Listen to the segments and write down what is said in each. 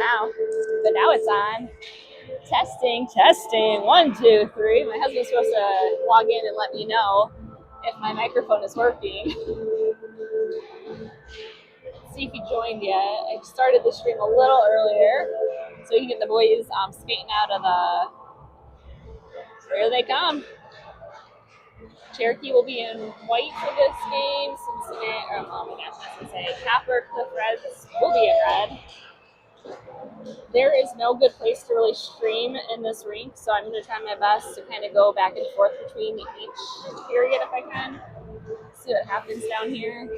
now, but now it's on. Testing, testing. 1, 2, 3. My husband's supposed to log in and let me know if my microphone is working. See if he joined yet. I started the stream a little earlier so you can get the boys skating out of the. Here they come. Cherokee will be in white for this game. Cincinnati, oh my gosh, I was going to say Capper Cliff Reds will be in red. There is no good place to really stream in this rink, so I'm going to try my best to kind of go back and forth between each period if I can. See what happens down here.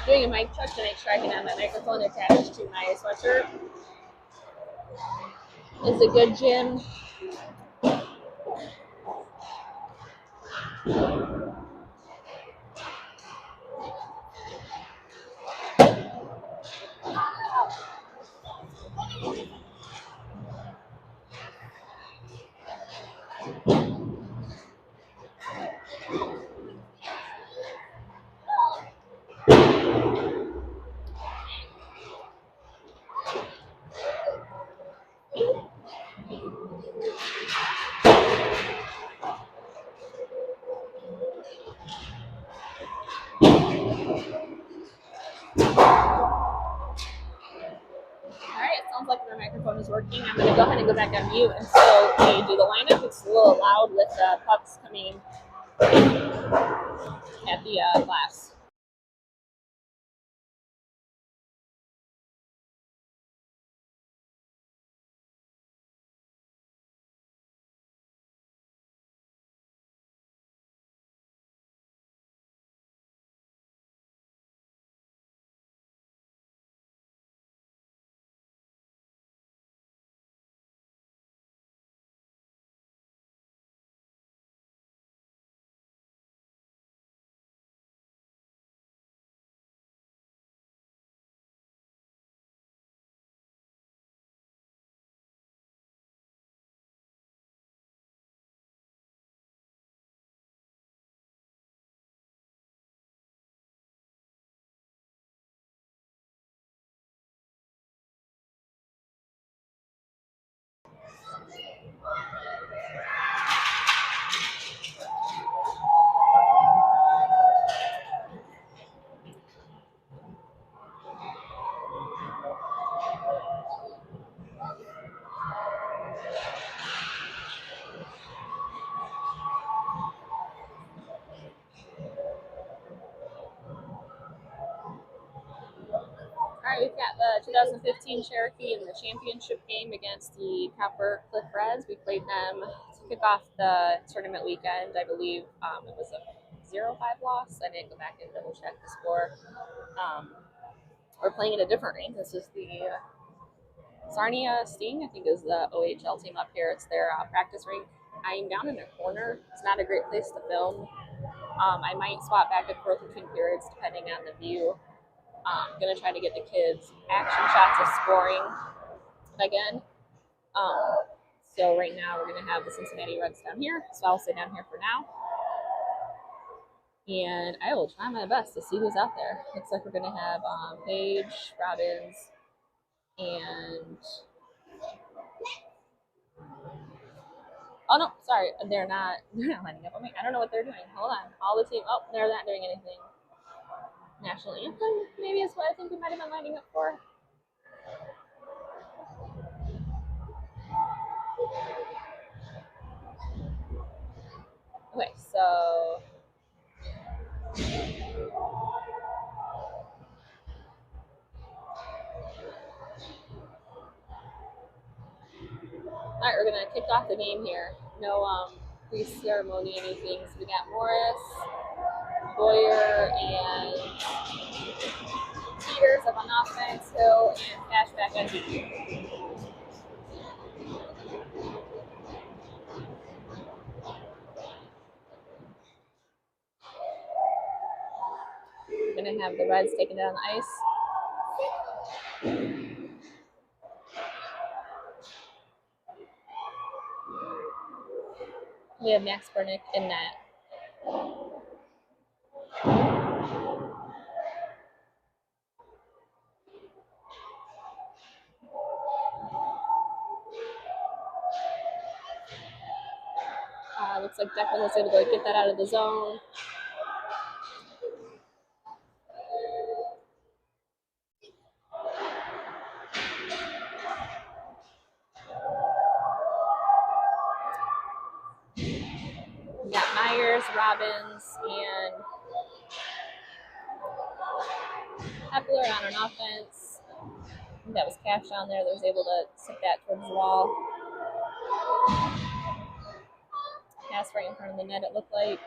Doing a mic check to make sure I can have my microphone attached to my sweatshirt. Is it good, Jim? Sounds like my microphone is working. I'm going to go ahead and go back on mute until we do the lineup. It's a little loud with pucks coming at the glass. the 2015 Cherokee in the championship game against the Copper Cliff Reds. We played them to kick off the tournament weekend. I believe it was a 0-5 loss. I didn't go back and double check the score. We're playing at a different rink. This is the Sarnia Sting, I think, is the OHL team up here. It's their practice rink. I'm down in a corner. It's not a great place to film. I might swap back and forth between periods depending on the view. I'm going to try to get the kids action shots of scoring again. So right now we're going to have the Cincinnati Reds down here. So I'll stay down here for now. And I will try my best to see who's out there. Looks like we're going to have Paige, Robbins, and... Oh no, sorry, they're not lining up on me. I don't know what they're doing. Hold on. All the team, oh, they're not doing anything. National anthem, maybe is what I think we might have been lining up for. Okay, so all right, we're gonna kick off the game here. No pre-ceremony anything. So we got Morris, Boyer, and Peters up on offense, Hill, and Cashback on defense. We're gonna have the Reds taking down the ice. We have Max Bernick in net. Looks like Declan was able to get that out of the zone. We got Myers, Robbins, and Hepler on an offense. I think that was Cash down there that was able to stick that towards the wall. Pass right in front of the net, it looked like.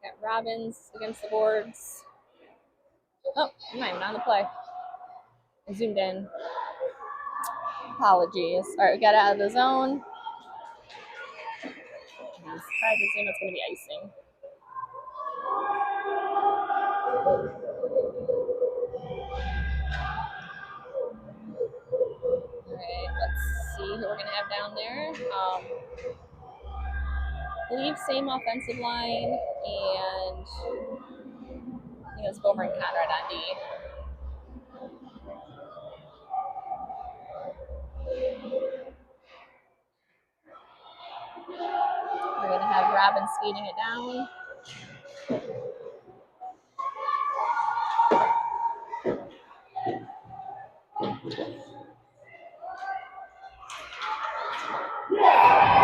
Got Robbins against the boards. Oh, I'm not even on the play. I zoomed in. Apologies. All right, we got out of the zone. Let's try to zoom. It's going to be icing. All right, let's see who we're going to have down there. I believe same offensive line, and I think it's Boomer and Conrad on D. We're going to have Robin skating it down.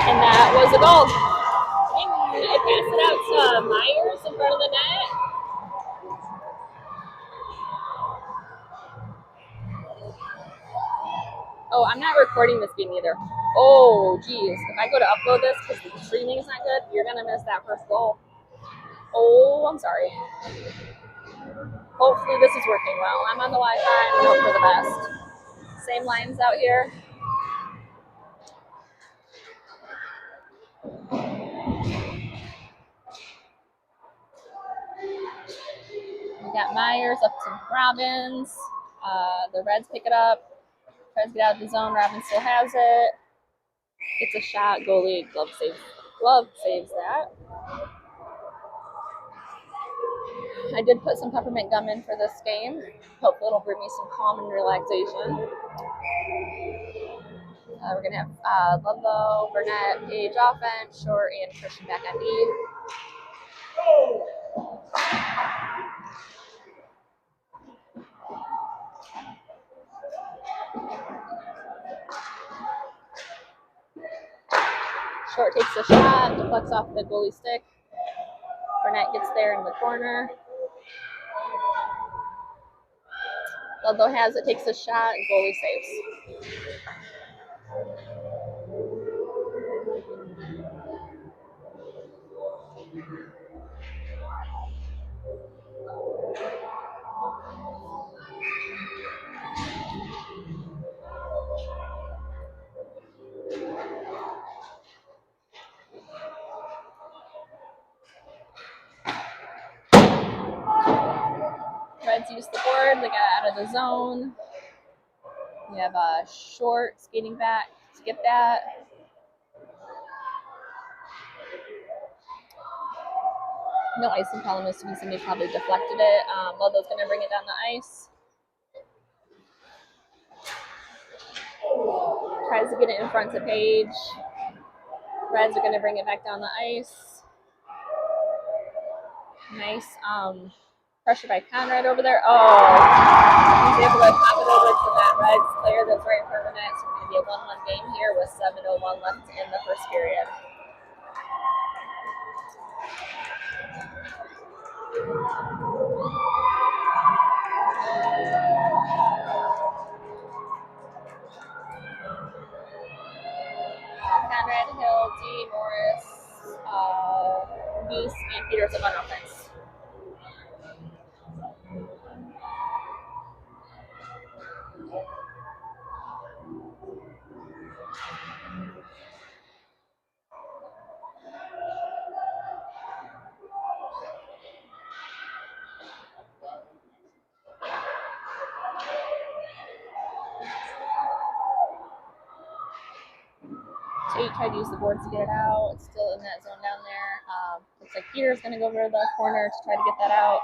And that was a goal. I passed it out to Myers in front of the net. Oh, I'm not recording this game either. Oh, geez. If I go to upload this because the streaming is not good, you're going to miss that first goal. Oh, I'm sorry. Hopefully this is working well. I'm on the Wi-Fi and hope for the best. Same lines out here. We got Myers up to Robbins. The Reds pick it up. Tries to get out of the zone. Robbins still has it. Gets a shot. Goalie glove saves that. I did put some peppermint gum in for this game. Hopefully it'll bring me some calm and relaxation. We're going to have Ludlow, Burnett, Page offense, Short, and Christian back on D. Short takes a shot, deflects off the goalie stick. Burnett gets there in the corner. Ludlow has it, takes a shot, and goalie saves. Reds use the board. They got out of the zone. We have a short skating back to get that. No icing column is to be somebody probably deflected it. Ludlow's going to bring it down the ice. Tries to get it in front to Page. Reds are going to bring it back down the ice. Nice pressure by Conrad over there. Oh, he's able to pop it over to that Reds player that's right in front of the net. So it's going to be a 1-1 game here with 7:01 left in the first period. Conrad, Hill, D, Morris, Neese, and Peters on offense. Tate tried to use the boards to get it out. It's still in that zone down there. Looks like Peter's going to go over to the corner to try to get that out.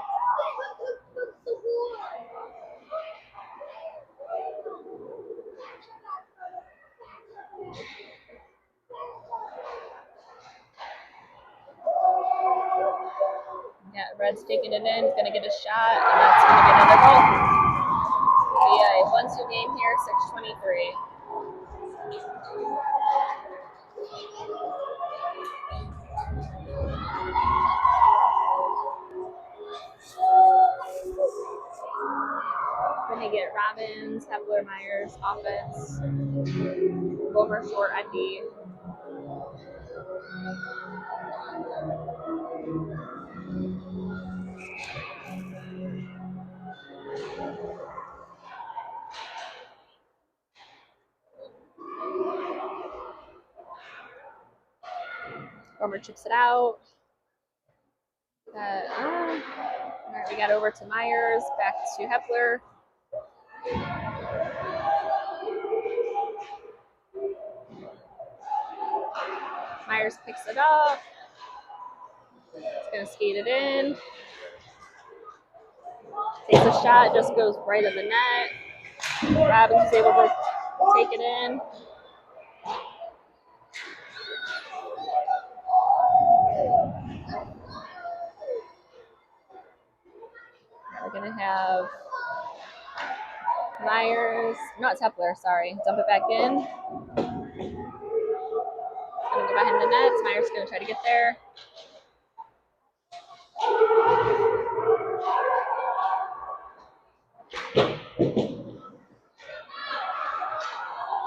Yeah, Red's taking it in. He's going to get a shot, and that's going to be another goal. Yeah, a 1-2 game here, 6:23. Then you get Robbins, Hepler, Myers, offense. Gomer, short, on D. Gomer chips it out. All right, we got over to Myers, back to Hepler. Myers picks it up. He's going to skate it in. Takes a shot, just goes right in the net. Robbins is able to take it in. We're going to have Myers, no, it's Hepler, sorry. Dump it back in. Going to go behind the nets. Myers is going to try to get there.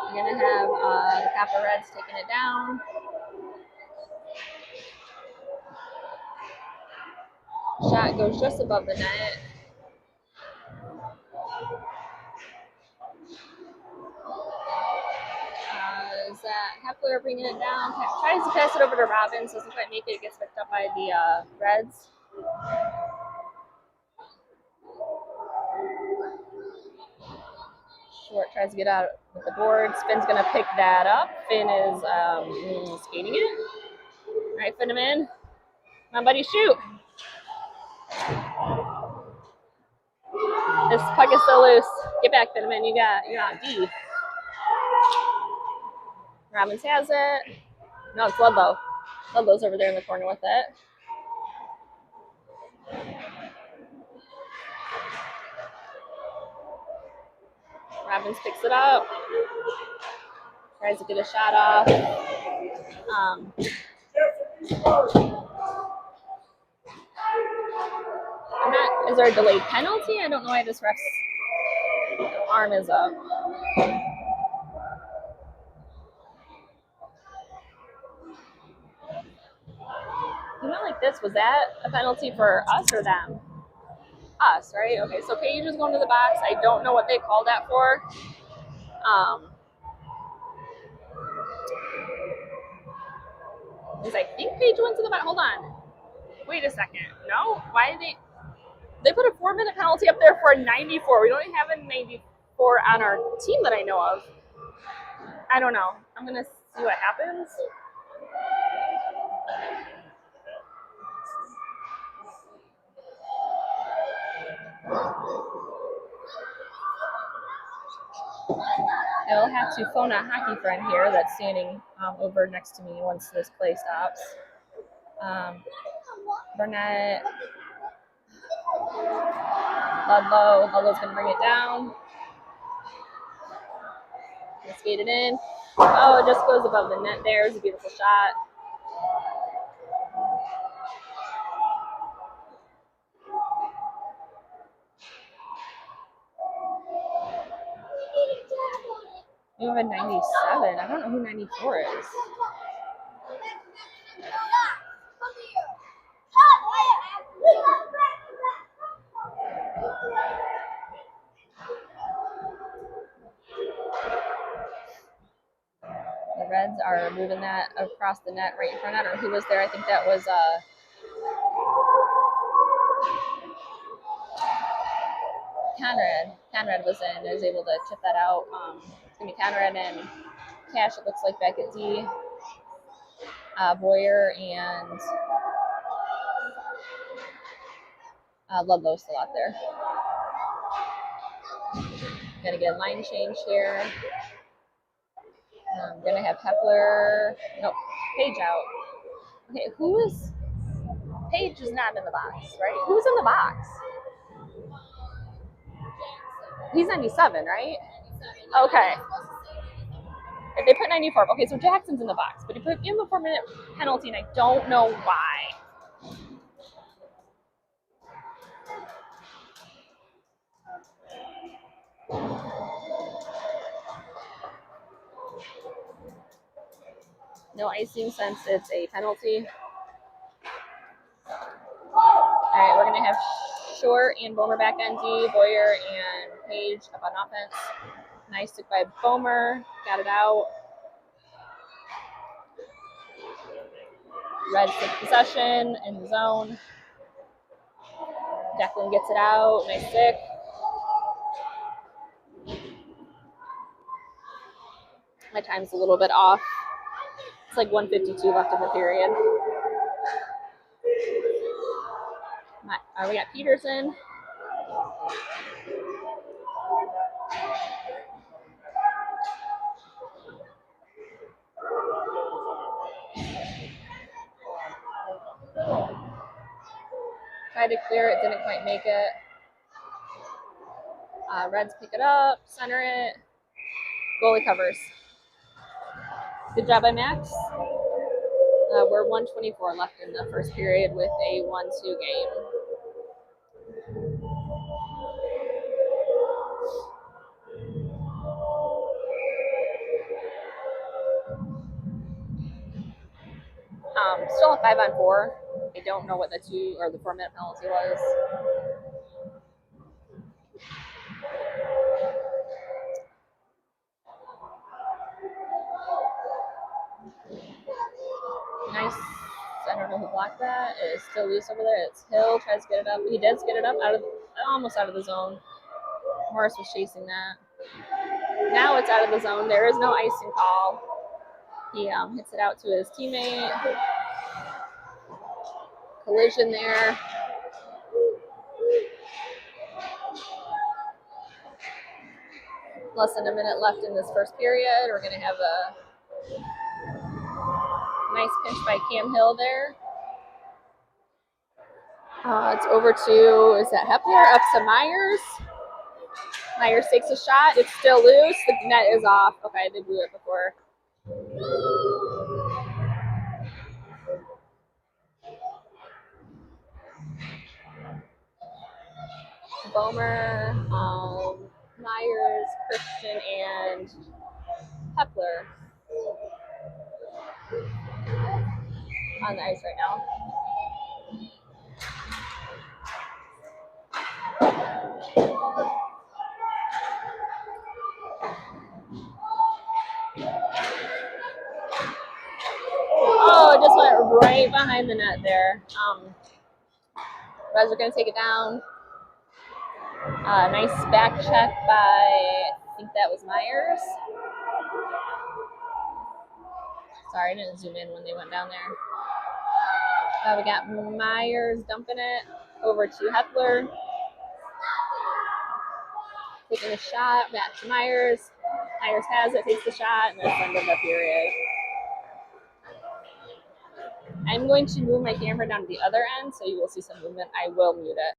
We're going to have the Copper Reds taking it down. Shot goes just above the net. Is that Hepler bringing it down? Tries to pass it over to Robbins. Doesn't quite make it. It gets picked up by the Reds. Short tries to get out with the board. Finn's going to pick that up. Finn is skating it. All right, Finn him in. Come on, buddy, shoot. This puck is still loose. Get back, Finn him in. You're on D. Robbins has it. No, it's Ludlow. Ludlow's over there in the corner with it. Robbins picks it up. Tries to get a shot off. Is there a delayed penalty? I don't know why this ref's arm is up. He went like this. Was that a penalty for us or them? Us, right? Okay, so Paige is going to the box. I don't know what they called that for. Because I think Paige went to the box. Hold on. Wait a second. No? Why did they put a 4-minute penalty up there for a 94? We don't even have a 94 on our team that I know of. I don't know. I'm going to see what happens. I'll have to phone a hockey friend here that's standing over next to me once this play stops. Burnett. Ludlow's going to bring it down. Skate it in. Oh, it just goes above the net there. It's a beautiful shot. We have a 97. I don't know who 94 is. The Reds are moving that across the net right in front. I don't know who was there. I think that was Conrad. Conrad was in. I was able to chip that out. It's going to be Conrad and Cash, it looks like, back at D. Boyer and Ludlow still out there. Going to get a line change here. I'm going to have Hepler. Nope, Paige out. Okay, who is... Paige is not in the box, right? Who's in the box? He's 97, right? Okay. If they put 94, okay, so Jackson's in the box, but he put him a 4-minute penalty, and I don't know why. No icing since it's a penalty. All right, we're going to have Short and Bomer back on D, Boyer and Paige up on offense. Nice stick by Bomer, got it out. Reds take possession in the zone. Declan gets it out, nice stick. My time's a little bit off. It's like 1:52 left in the period. We got Peterson. Tried to clear it, didn't quite make it. Reds pick it up, center it. Goalie covers. Good job by Max. We're 1:24 left in the first period with a 1-2 game. Still a 5-on-4. I don't know what the 2 or the 4-minute penalty was. Nice. I don't know who blocked that. It is still loose over there. It's Hill. Tries to get it up. He does get it up almost out of the zone. Morris was chasing that. Now it's out of the zone. There is no icing call. He hits it out to his teammate. Collision there. Less than a minute left in this first period. We're going to have a nice pinch by Cam Hill there. It's over to, is that Hepler? Up to Myers. Myers takes a shot. It's still loose. The net is off. Okay, they blew it before. Bomer, Myers, Christian, and Hepler on the ice right now. Oh, it just went right behind the net there. Reds are going to take it down. Nice back check by, I think that was Myers. Sorry, I didn't zoom in when they went down there. We got Myers dumping it over to Hepler. Taking a shot, back to Myers. Myers has it, takes the shot, and that's end of the period. I'm going to move my camera down to the other end, so you will see some movement. I will mute it.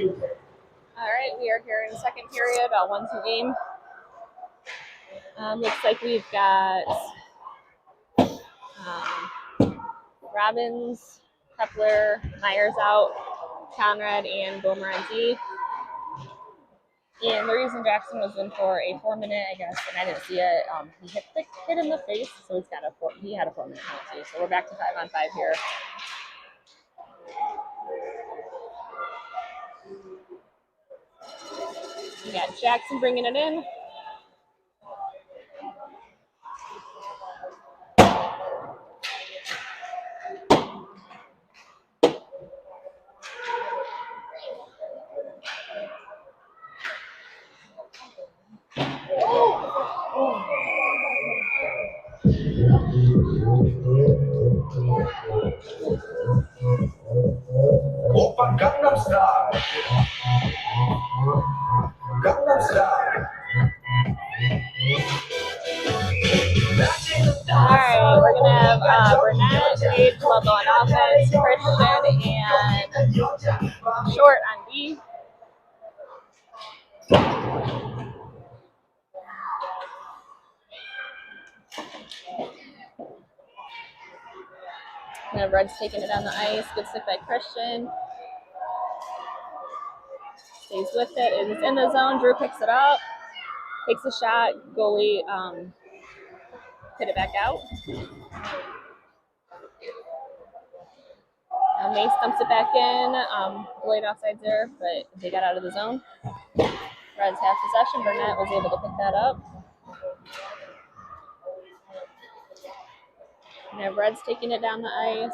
All right, we are here in the second period, 1-2 game. Looks like we've got Robbins, Kepler, Myers out, Conrad, and Bomer on D. And the reason Jackson was in for a 4-minute, I guess, and I didn't see it, he hit the kid in the face, so he had a 4-minute penalty. So we're back to 5-on-5 here. We got Jackson bringing it in. Open Gangnam Style. Gangnam Style. All right, we're going to have Burnett, Jade, Lobo on offense, Christian, and Short on D. And Red's taking it on the ice. Good stick by Christian. Stays with it. It's in the zone. Drew picks it up. Takes a shot. Goalie hit it back out. Mace dumps it back in. Delayed offside there, but they got out of the zone. Reds have possession. Burnett was able to pick that up. And Reds taking it down the ice.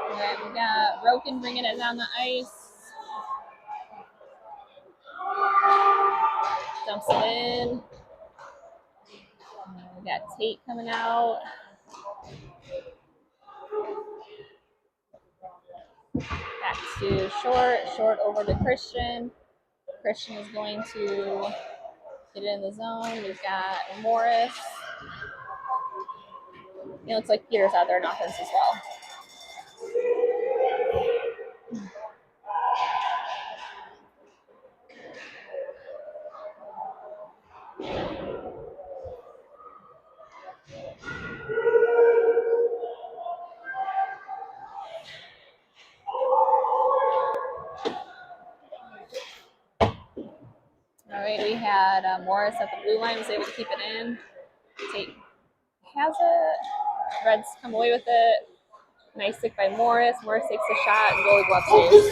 All right, we got Roken bringing it down the ice. dumps it in. We got Tate coming out. Back to Short. Short over to Christian. Christian is going to get in the zone. We've got Morris. It looks like Peter's out there in offense as well. All right, we had Morris at the blue line, was able to keep it in. Tate has it. Reds come away with it. Nice stick by Morris. Morris takes the shot and goalie glove saves.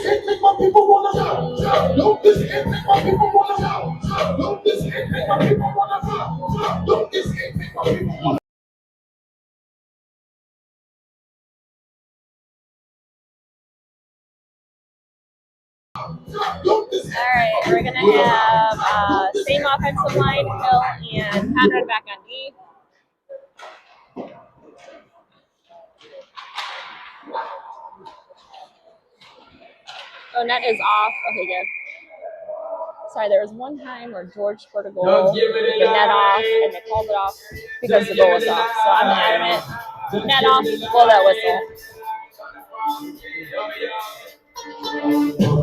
Alright, we're going to have same offensive line, Hill and Conrad back on D. Oh, net is off. Okay, good. Sorry, there was one time where George scored a goal with the net off, and they called it off because the goal was off. So I'm adamant, net off, blow that whistle.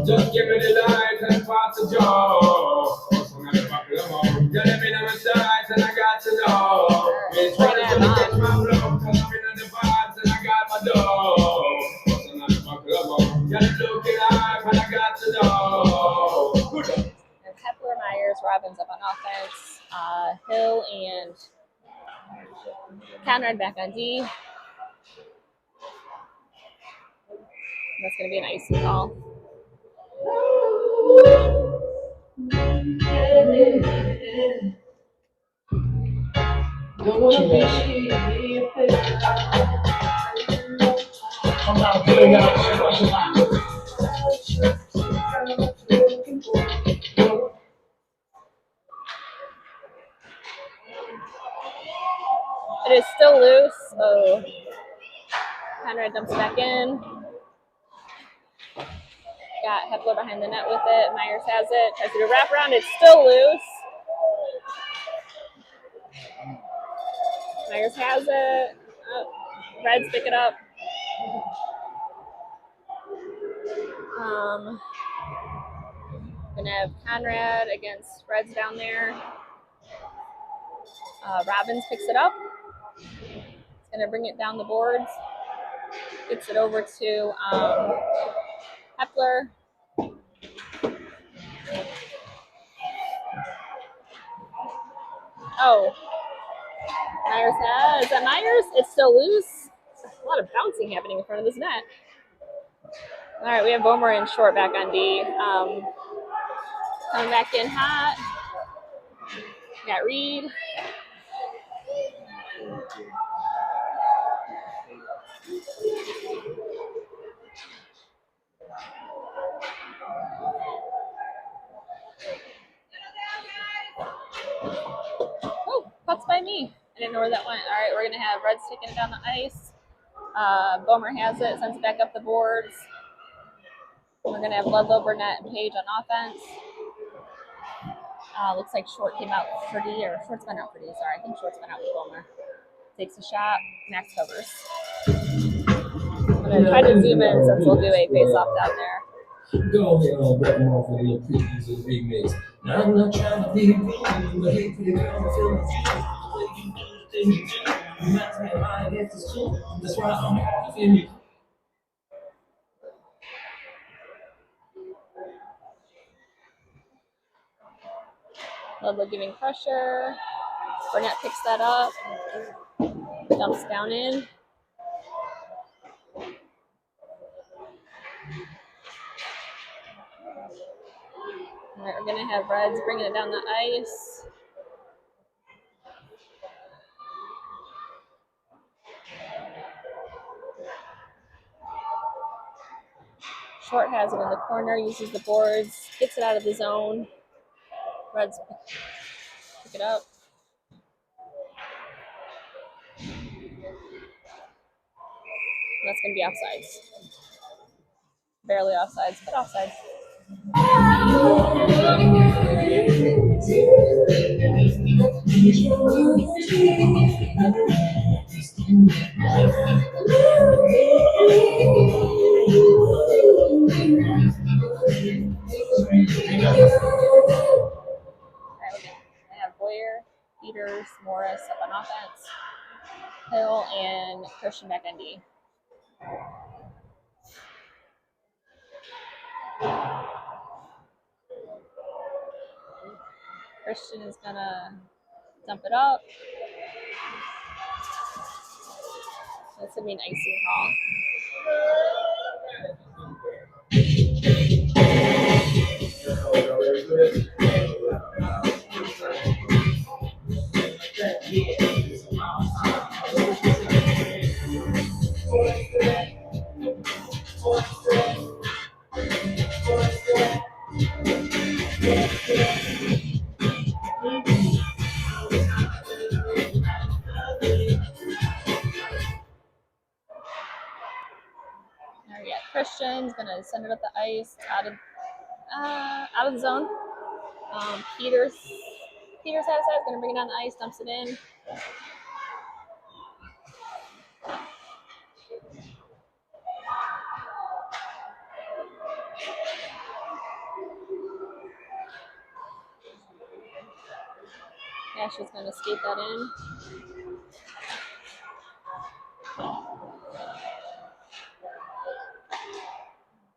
Just give me the light and pass the job. Tell me the sides and I got to know. It's right to catch my blow, cause I'm in the vibes and I got my dough. Gotta look it up and I got to know. And Kepler, Myers, Robbins up on offense. Hill and Conrad back on D. That's going to be an icy call. It is still loose, so Conrad dumps back in. Got Hepler behind the net with it. Myers has it. Tries to do a wraparound. It's still loose. Myers has it. Oh, Reds pick it up. Gonna have Conrad against Reds down there. Robbins picks it up. It's gonna bring it down the boards. Gets it over to Hepler. Oh, Myers has. Is that Myers? It's still loose. A lot of bouncing happening in front of this net. All right, we have Bomer and Short back on D. Coming back in hot. Got Reed. Oh, putts by me. I didn't know where that went. All right, we're going to have Reds taking it down the ice. Bomer has it, sends it back up the boards. We're going to have Ludlow, Burnett, and Page on offense. Looks like Short came out for D, or Short's been out for D, sorry. I think Short's been out with Bomer. Takes a shot, Max covers. I'm going to try to zoom in since we'll do a face-off down there. Go ahead and rip them off with a little previews of the remix. Now I'm not trying to be rude, but hey, pretty girl, I'm feeling you. The way you do the thing you do reminds me of how I get to school. That's why I'm off in you. Ludlow giving pressure. Burnett picks that up. Dumps down in. All right, we're going to have Reds bringing it down the ice. Short has it in the corner, uses the boards, gets it out of the zone. Reds pick it up. That's going to be offsides. Barely offsides, but offsides. I have Boyer, Peters, Morris up on offense, Hill, and Christian back on D. Christian is gonna dump it up. That's gonna be an icing call. There we go. Christian's gonna send it up the ice out of the zone. Peters has it. Gonna bring it on the ice, dumps it in. Cash is gonna skate that in.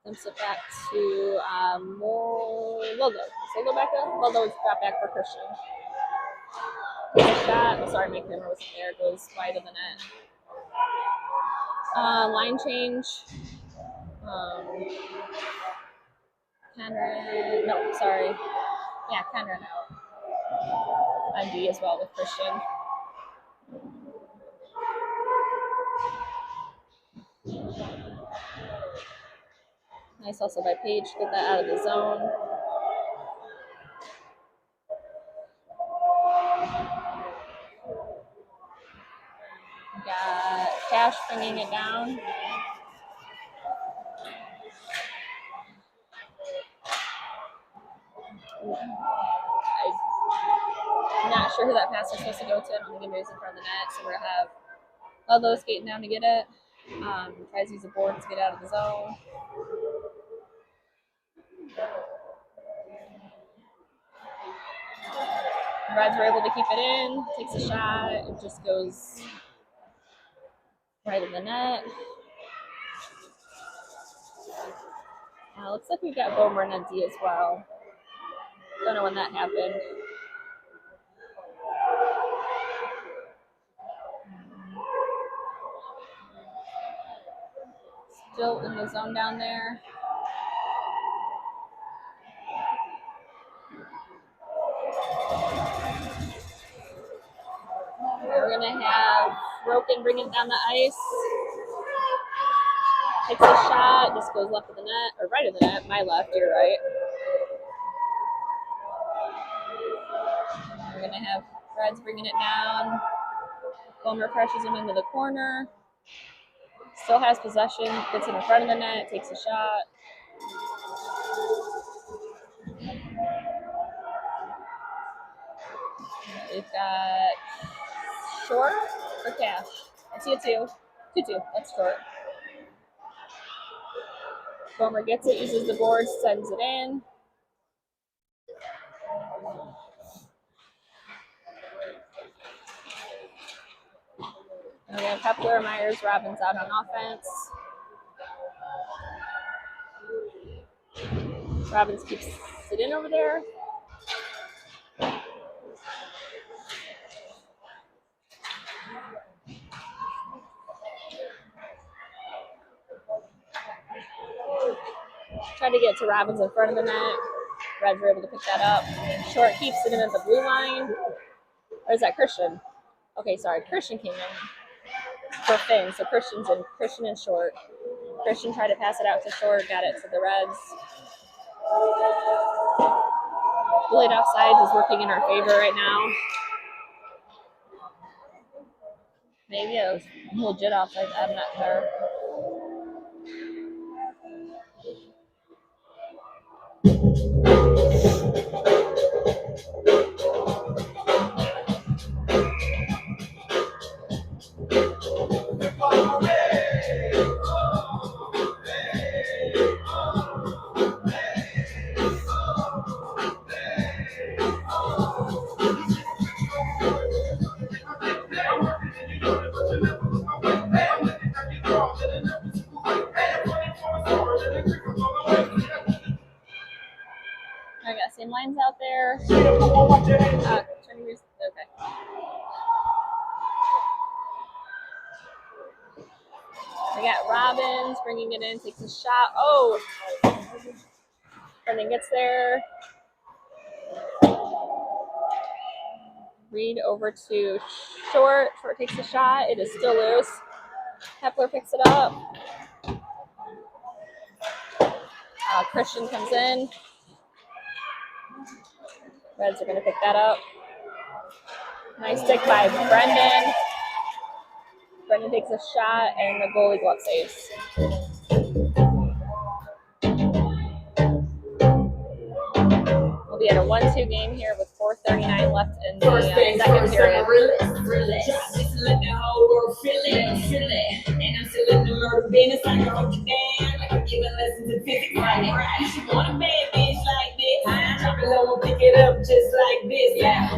Dumps it back to Waldo. Is Waldo back up? Waldo's got back for Christian. Shot. Sorry, my camera wasn't there. It goes wide of the net. Line change. Conrad. No, sorry. Yeah, Conrad out. On D as well with Christian. Nice also by Page. Get that out of the zone. Got Cash bringing it down. I'm not sure who that pass is supposed to go to. I don't think anybody's in front of the net, so we're going to have Ludlow skating down to get it. Tries to use the board to get out of the zone. The Reds were able to keep it in. Takes a shot. It just goes right in the net. Looks like we've got Bomer and D as well. Don't know when that happened. Still in the zone down there. We're going to have Roken bring it down the ice. Takes a shot, just goes left of the net, or right of the net. My left, your right. We're going to have Reds bringing it down. Bomer pressures him into the corner. Still has possession, gets it in front of the net, takes a shot. We've got Short or Cash. I see a 2. 2-2. That's Short. Bomer gets it, uses the board, sends it in. And we have Hepler, Myers, Robbins out on offense. Robbins keeps it in over there. Try to get to Robbins in front of the net. Reds were able to pick that up. Short keeps it in at the blue line. Or is that Christian? Okay, sorry. Christian came in for Finn. So Christian's in. Christian and Short. Christian tried to pass it out to Short. Got it to the Reds. late offside is working in our favor right now. Maybe it was legit offside. I'm not sure. I got same lines out there. Okay. We got Robbins bringing it in, takes a shot. Oh! Brendan gets there. Reed over to Short. Short takes a shot. It is still loose. Hepler picks it up. Christian comes in. Reds are going to pick that up. Nice stick by Brendan. Brendan takes a shot, and the goalie glove saves. We'll be at a 1-2 game here with 4:39 left in the second period. Just let the whole world feel it. And I'm still in the murder business. I can hold you down like I'm giving lessons in physics. Right. You should want a bad bitch like this. I drop it low and pick it up just like this. Yeah.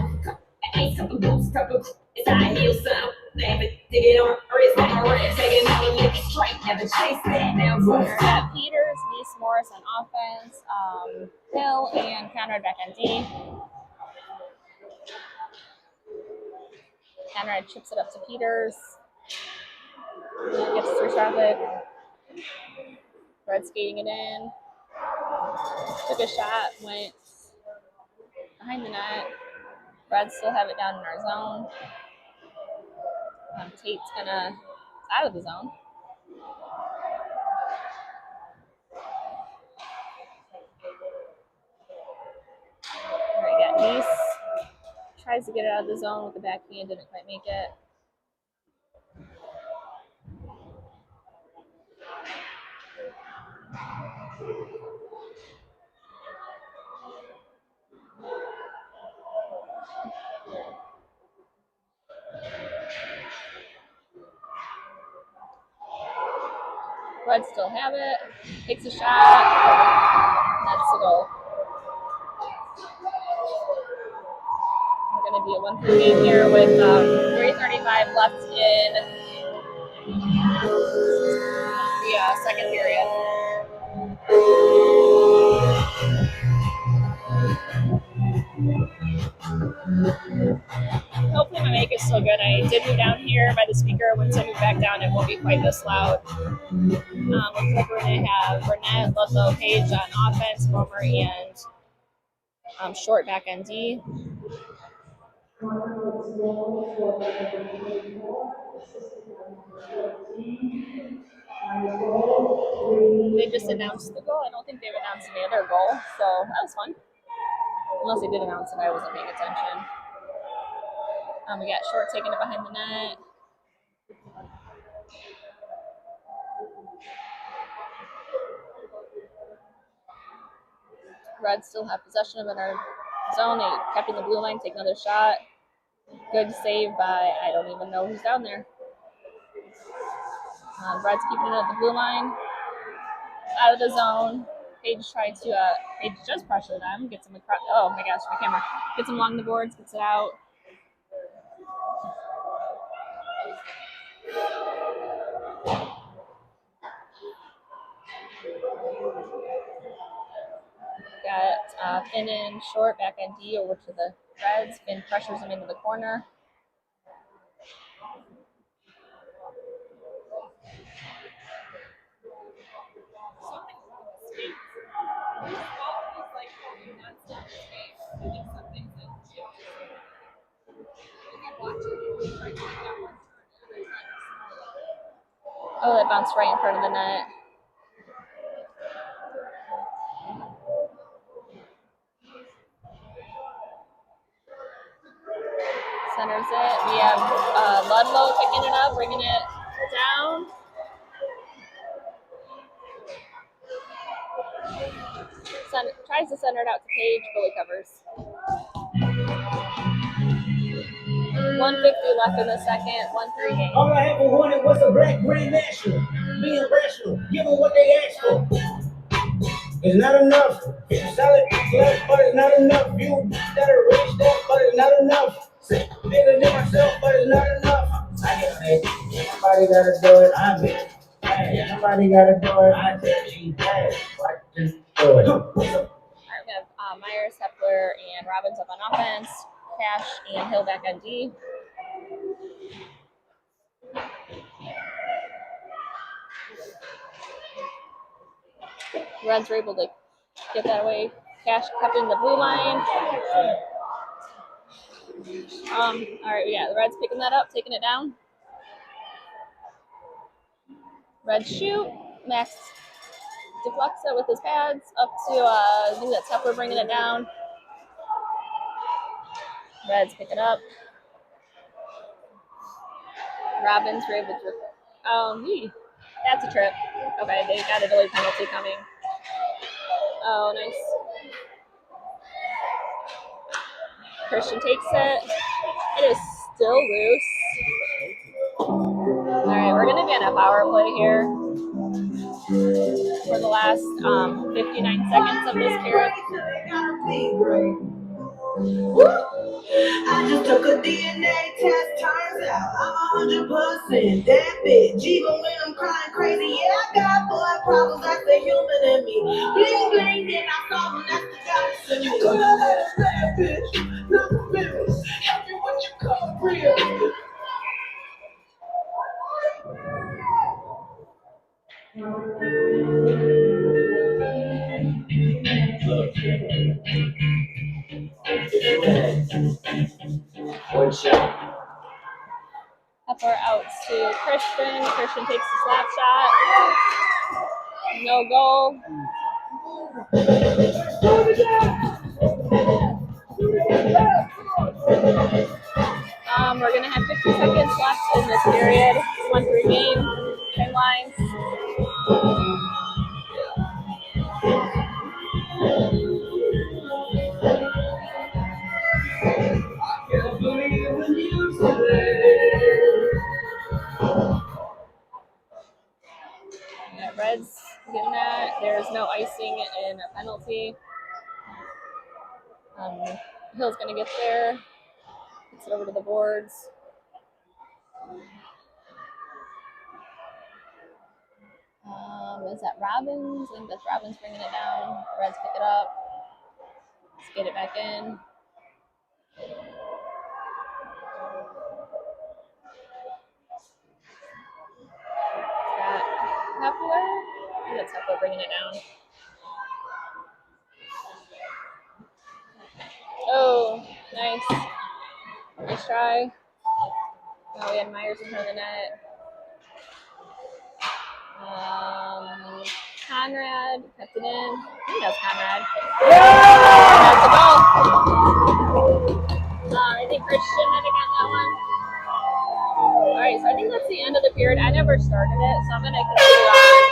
Ace, couple boots, couple it's high heels, some. Dig it on wrist, on my wrist. Taking all the liquor straight, never chase that. Now, We got Peters, Nice Morris on offense, Hill, and Conrad back on D. Conrad chips it up to Peters. Gets through traffic. Red skating it in. Took a shot, went behind the net. Reds still have it down in our zone. Tate's gonna out of the zone. All right, got Nice. Tries to get it out of the zone with the backhand, didn't quite make it. Reds still have it. Takes a shot. That's the goal. We're going to be a 1-3 game here with 3:35 left in the second period. Hopefully my mic is still good. I did move down here by the speaker. Once I move back down, it won't be quite this loud. Looks like we're going to have Burnett, Ludlow, Page on offense, Momer, and Short back on D. They just announced the goal. I don't think they've announced any other goal, so that was fun. Unless they did announce it, I wasn't paying attention. We got Short taking it behind the net. Reds still have possession of it in our zone. They kept in the blue line, take another shot. Good save by, I don't even know who's down there. Reds keeping it at the blue line. Out of the zone. Page tried to, Page just pressure them. Gets him across, oh my gosh, my camera. Gets him along the boards, gets it out. Got Finn and Short back on D over to the Reds. Finn pressures him into the corner. Oh, that bounced right in front of the net. Centers it. We have Ludlow picking it up, bringing it down. Tries to center it out to Page, fully covers. 150 left in the second, 1-3 game. All I ever wanted was a black Grand National. Being rational, giving what they asked for. It's not enough. It's solid, but it's not enough. You that are rich, but it's not enough. Bigger than myself, but it's not enough. I get it. Somebody gotta do it. I'm it. Hey, somebody gotta do it. I tell you, hey, what to do it. All right, we have Myers, Hepler, and Robbins up on offense. Cash and Hill back on D. Reds were able to get that away. Cash kept in the blue line. All right, yeah, the Reds picking that up, taking it down. Reds shoot. Max deflects it with his pads up to, I think that's Hepler bringing it down. Reds pick it up. Robbins were able to, that's a trip. Okay, they got a delayed penalty coming. Oh, nice. Christian takes it. It is still loose. All right, we're going to be on a power play here for the last 59 seconds of this period. I just took a DNA test, turns out I'm 100% that bitch. Even when I'm crying crazy, yeah, I got boy problems, that's the human in me. Bling bling, then I saw them, that's the goddess in me. You could have had a bad bitch, not the business. Help me what you call real. One shot. Hepler out to Christian. Christian takes the slap shot. No goal. We're going to have 50 seconds left in this period. 1-3 game. Same lines. Yeah, Reds getting that. There's no icing and a penalty. Hill's going to get there. Gets it over to the boards. Is that Robbins? I think that's Robbins bringing it down. Reds pick it up. Let's get it back in. Got Hepler. I think that's Hepler bringing it down. Oh, nice. Nice try. Oh, we had Myers in front of the net. Conrad kept it in. I think that's Conrad. That's a goal. I think Christian might have gotten that one. All right, so I think that's the end of the period. I never started it, so I'm going to continue on.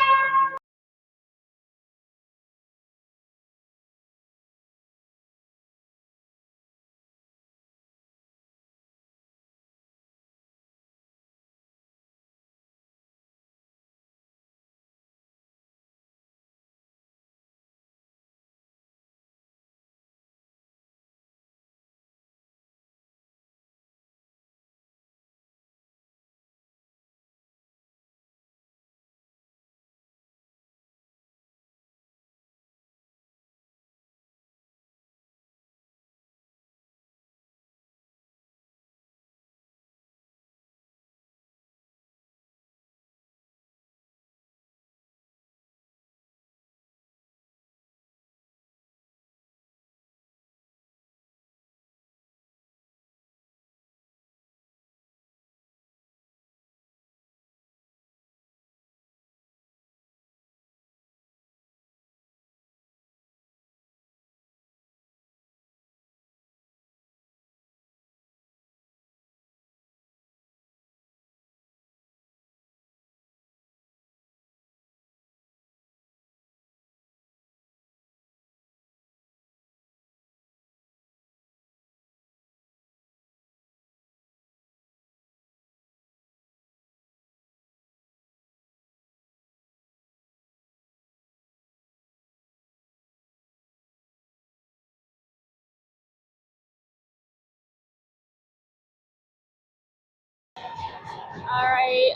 All right,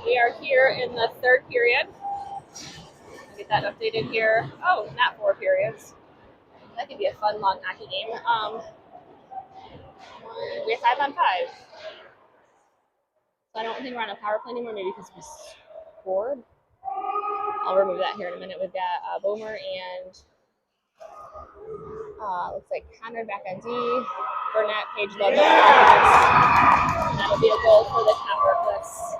we are here in the third period. I'll get that updated here. Oh, not 4 periods. That could be a fun long hockey game. We have 5 on 5. So I don't think we're on a power play anymore, maybe because we scored. I'll remove that here in a minute. We've got Boomer and looks like Conrad back on D. Burnett, Page Love, and that'll be a goal for the Copper Cliffs.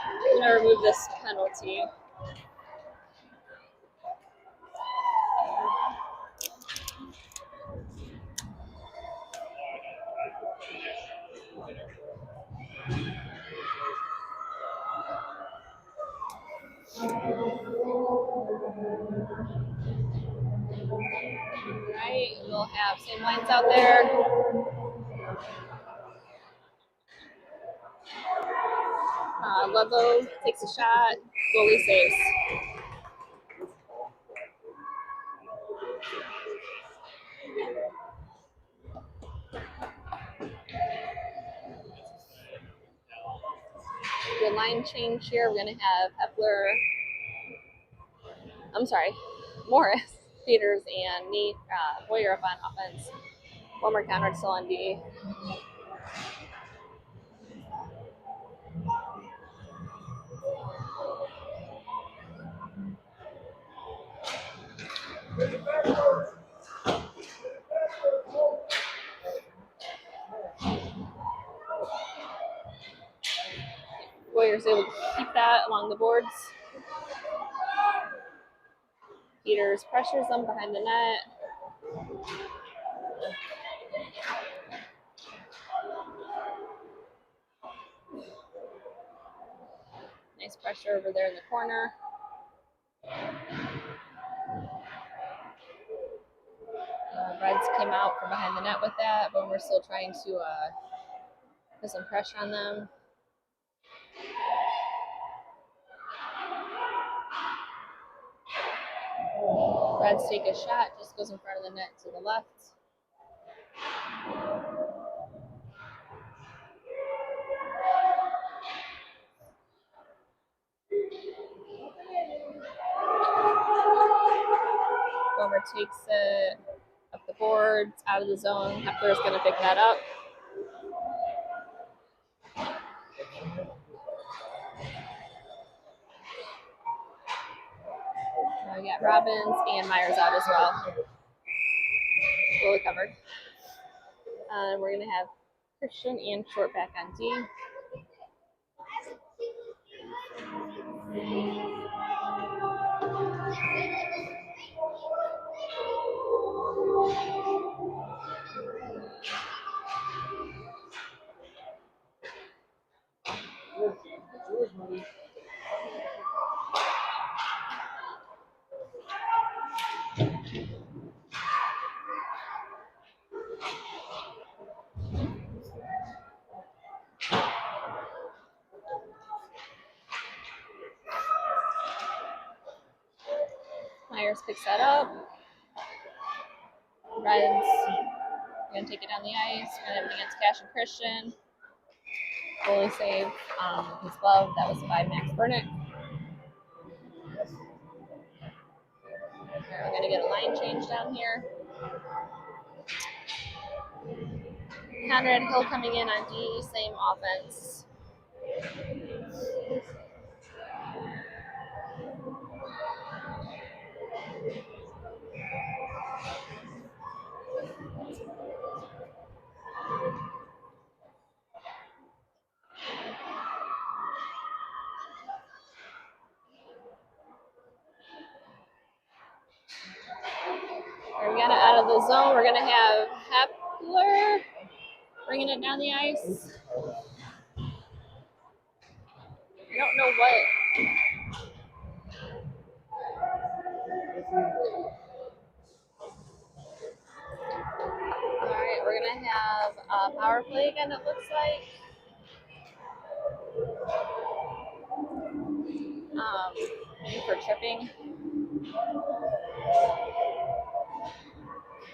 I'm going to remove this penalty. Right, we'll have same lines out there. Ludlow takes a shot, goalie saves. The line change here, we're going to have Morris, Peters, and me, Boyer up on offense. Wilmer Conrad still on D. Boyer's able to keep that along the boards. Peters pressures them behind the net. Nice pressure over there in the corner. Reds came out from behind the net with that, but we're still trying to put some pressure on them. Reds take a shot, just goes in front of the net to the left. Gomer takes it up the boards, out of the zone. Hepler's going to pick that up. Now we got Robbins and Myers out as well. Fully covered. We're going to have Christian and Short back on D. Myers picks that up. Reds going to take it down the ice. We're going to have it against Cash and Christian. Goalie save his glove. That was by Max Burnett. We're going to get a line change down here. Conrad Hill coming in on D, same offense. We got it out of the zone. We're going to have Hepler bringing it down the ice. I don't know what. All right, we're going to have a power play again, it looks like. Maybe for tripping.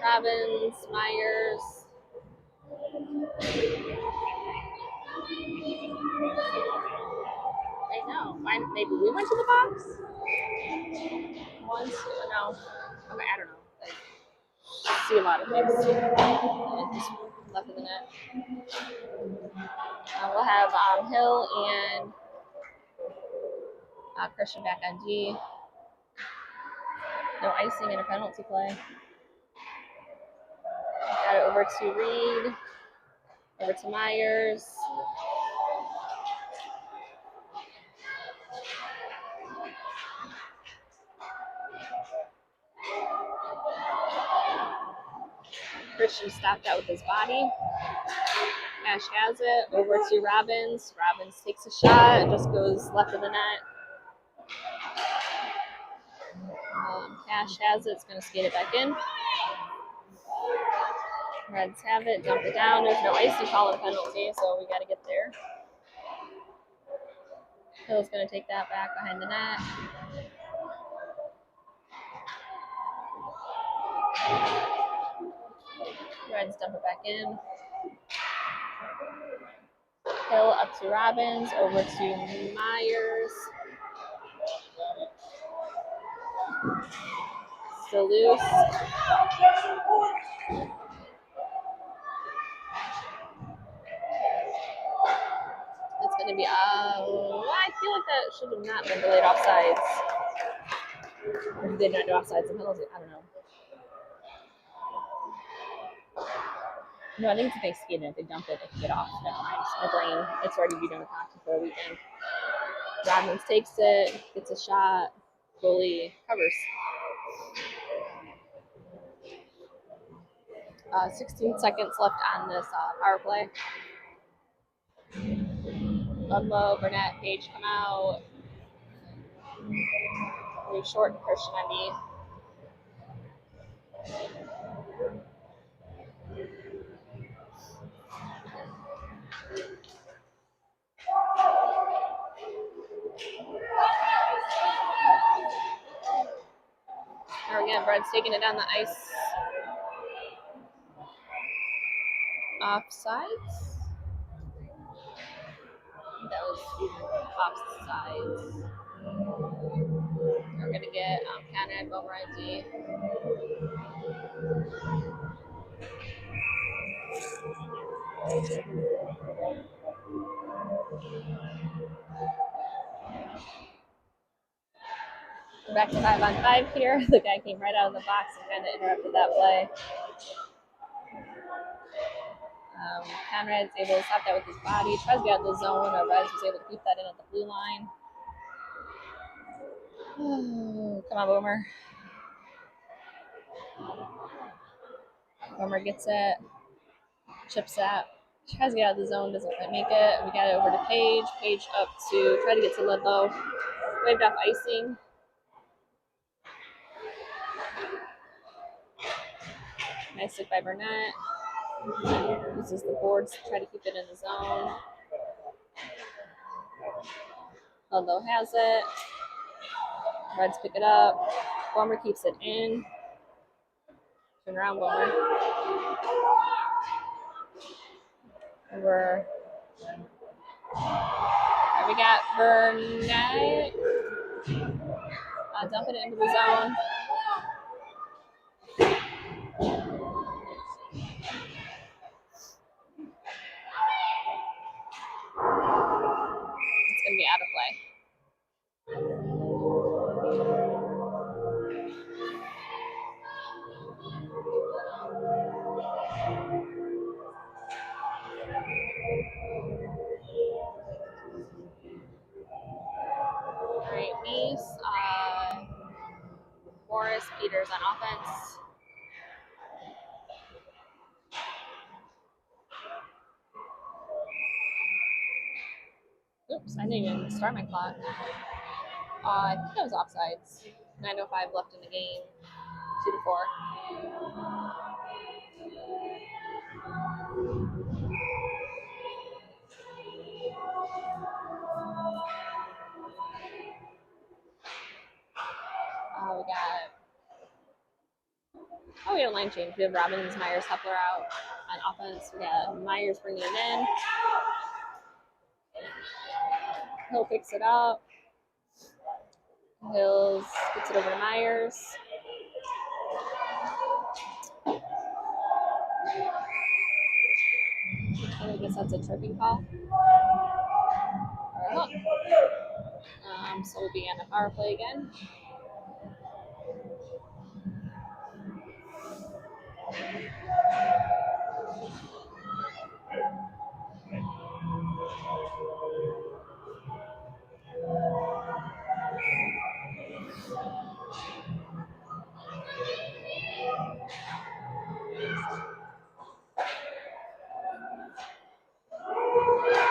Robbins, Myers. I know. Maybe we went to the box once. No. Okay, I don't know. I see a lot of things just left in the net. We'll have Hill and Christian back on D. No icing and a penalty play. Got it over to Reed. Over to Myers. Christian stopped out with his body. Cash has it. Over to Robbins. Robbins takes a shot. It just goes left of the net. Cash has it. It's going to skate it back in. Reds have it. Dump it down. There's no icing call and penalty, so we got to get there. Hill's going to take that back behind the net. Reds dump it back in. Hill up to Robbins. Over to Myers. Still loose. It's going to be, I feel like that should have not been delayed offsides. Or did they not do offsides and penalties? I don't know. No, I think it's if they skate it. If they dump it, they can get off. Never mind. My brain, it's already be done with hockey for a weekend. Robbins takes it, gets a shot. Goalie covers. 16 seconds left on this power play. Ludlow, Burnett, Page come out. Really short Christian on D. There again, Brett's taking it down the ice. Offsides? That was offsides. We're going to get Conrad Bomeranti. We're back to 5-on-5 here. The guy came right out of the box and kind of interrupted that play. Conrad's able to stop that with his body. Tries to get out of the zone. Reds was able to keep that in at the blue line. Oh, come on, Boomer. Boomer gets it. Chips that. Tries to get out of the zone. Doesn't quite make it. We got it over to Page. Page up to try to get to Ludlow. Waved off icing. Nice stick by Burnett. Uses the boards to try to keep it in the zone. Ludlow has it. Reds pick it up. Boomer keeps it in. Turn around, Boomer. Over. We got Burnett. Dumping it into the zone. It's going to be out of play. All right, Nice. Morris, Peters on offense. Oops, I didn't even start my clock. I think that was offsides. 9:05 left in the game. 2-4. We got a line change. We have Robbins, Myers, Hepler out on offense. We got Myers bringing it in. Hill picks it up. Hills gets it over to Myers. I guess that's a tripping call. Or a hook. So we'll be on a power play again.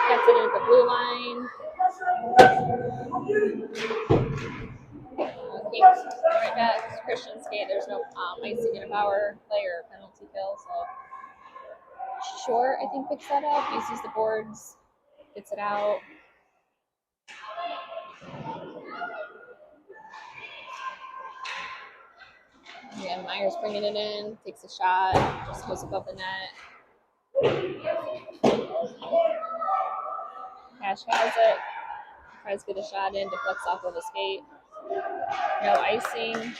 Gets it at the blue line. Right back. Christian skate. There's no icing in a power play or penalty kill. So Short, I think, picks that up. Uses the boards. Gets it out. Yeah, Myers bringing it in. Takes a shot. Just goes above the net. Cash has it. Tries to get a shot in. Deflects off of a skate. No icing.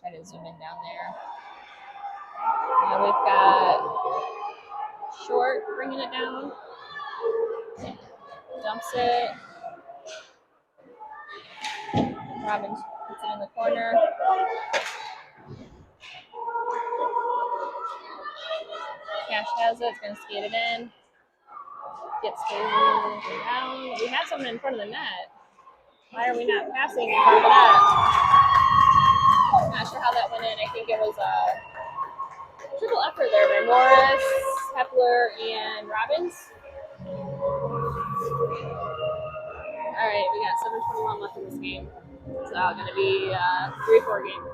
Try to zoom in down there. Now we've got Short bringing it down. Dumps it. Robbins puts it in the corner. Cash has it. It's going to skate it in. Gets skated down. We have someone in front of the net. Why are we not passing in front of the net? Not sure how that went in. I think it was a triple effort there by Morris, Hepler, and Robbins. All right, we got 7:21 left in this game. It's going to be a 3-4 game.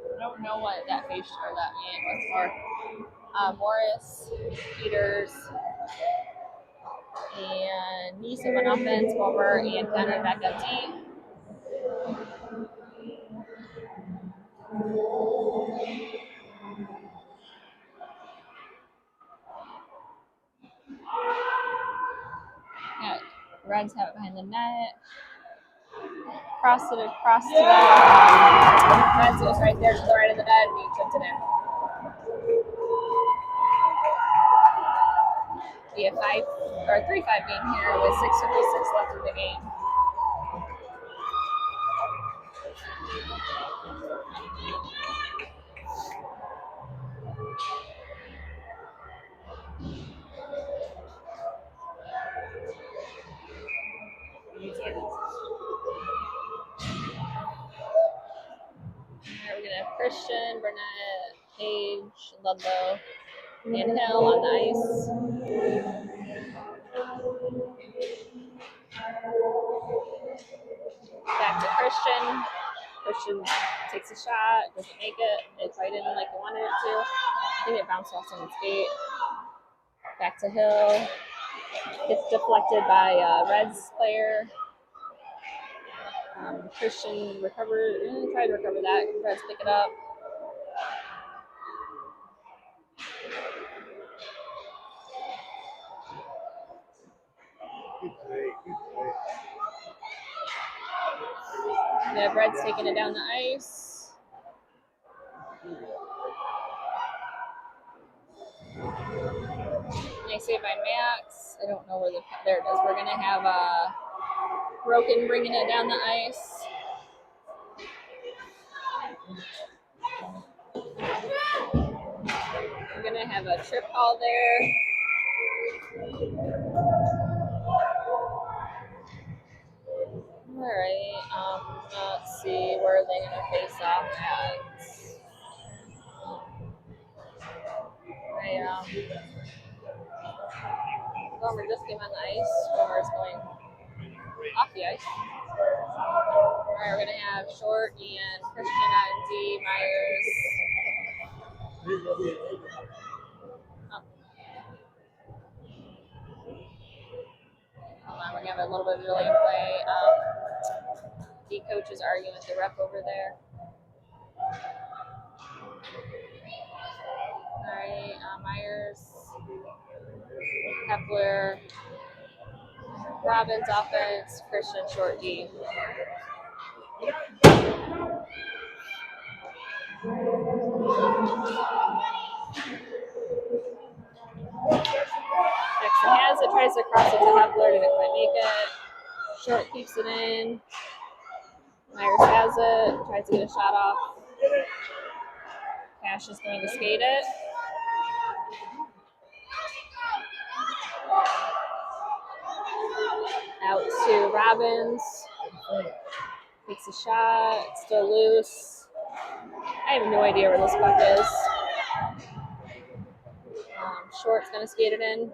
I don't know what that face or that was for. Morris, Peters, and Neeson on offense, Bober, and Connor back up D. Yeah, Reds have it behind the net. Crossed it across to the Reds. It was right there to the right of the net, and he chipped it in. Be a 3-5 game here with 6:56 left in the game. We're gonna have Christian, Burnett, Page, Ludlow, and Hill on the ice. Back to Christian. Christian takes a shot, doesn't make it. It's right in like he wanted it to. I think it bounced off someone's skate. Back to Hill. Gets deflected by a Reds player. Christian tried to recover that. Reds pick it up. Yeah, Reds taking it down the ice. Nice save by Max. I don't know where there it is. We're gonna have Broken bringing it down the ice. We're gonna have a trip call there. All right. Let's see, where are they gonna face off at? Bowmer just came on the ice. Bowmer is going off the ice. All right, we're gonna have Short and Christian on D. Myers. Hold on, we're gonna have a little bit of delay in play. D coach is arguing with the ref over there. All right, Myers, Hepler, Robbins offense, Christian Short D. Jackson has it, tries to cross it to Hepler, didn't quite make it. Short keeps it in. Myers has it, tries to get a shot off. Cash is going to skate it. Out to Robbins. Takes a shot, still loose. I have no idea where this puck is. Short's going to skate it in.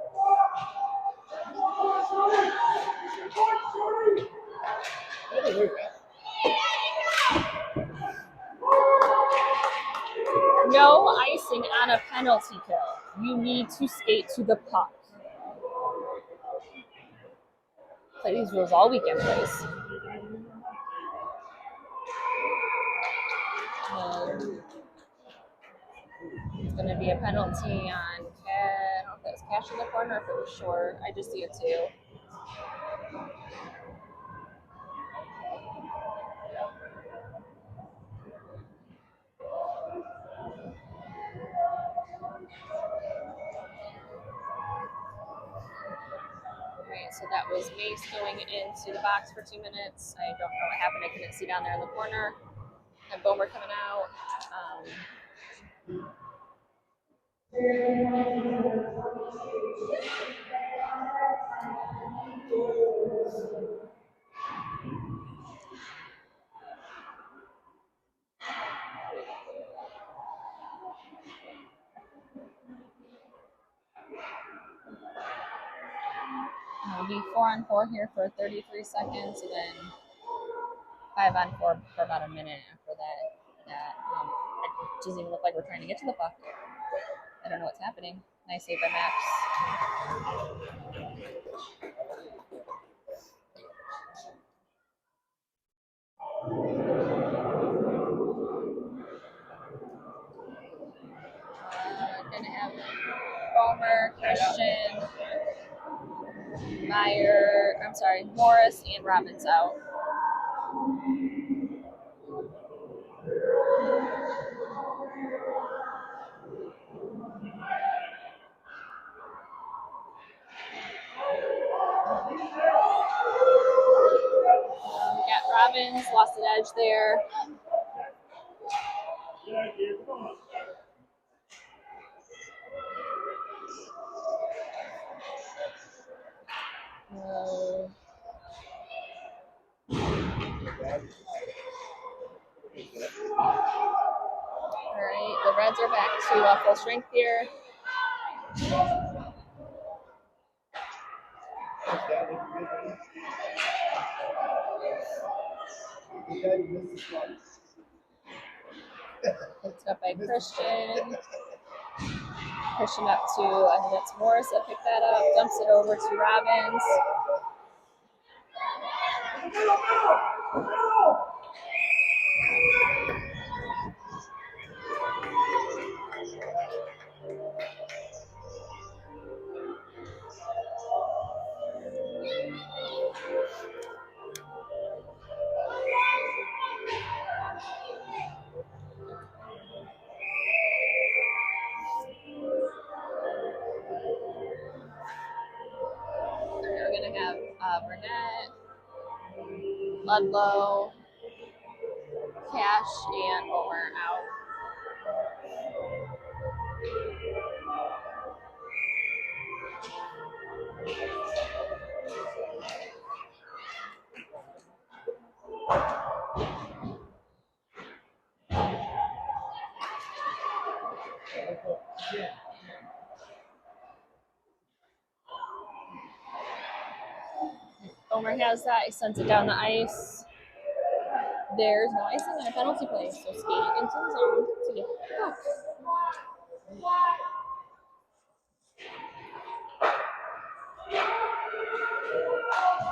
No icing on a penalty kill. You need to skate to the puck. Play these rules all weekend, please. It's going to be a penalty on I don't know if that was Cash in the corner or if it was Short. I just see it too. Alright, so that was Mace going into the box for 2 minutes. I don't know what happened. I couldn't see down there in the corner. And Bowmer coming out. It'll be 4-on-4 here for 33 seconds, and then 5-on-4 for about a minute after that. It doesn't even look like we're trying to get to the puck. I don't know what's happening. Nice save by Max. Gonna have Bowmer, Christian, Morris, and Robbins out. Got Robbins, lost an edge there. Alright, the Reds are back to full strength here. Picked up by Christian. Christian up to, I think that's Morris that picked that up. Dumps it over to Robbins. We're going to have Burnett, Ludlow, Cash, and Bowmer out. Omer has that. He sends it down the ice. There's no icing and a penalty play. So skate into the zone to get the puck.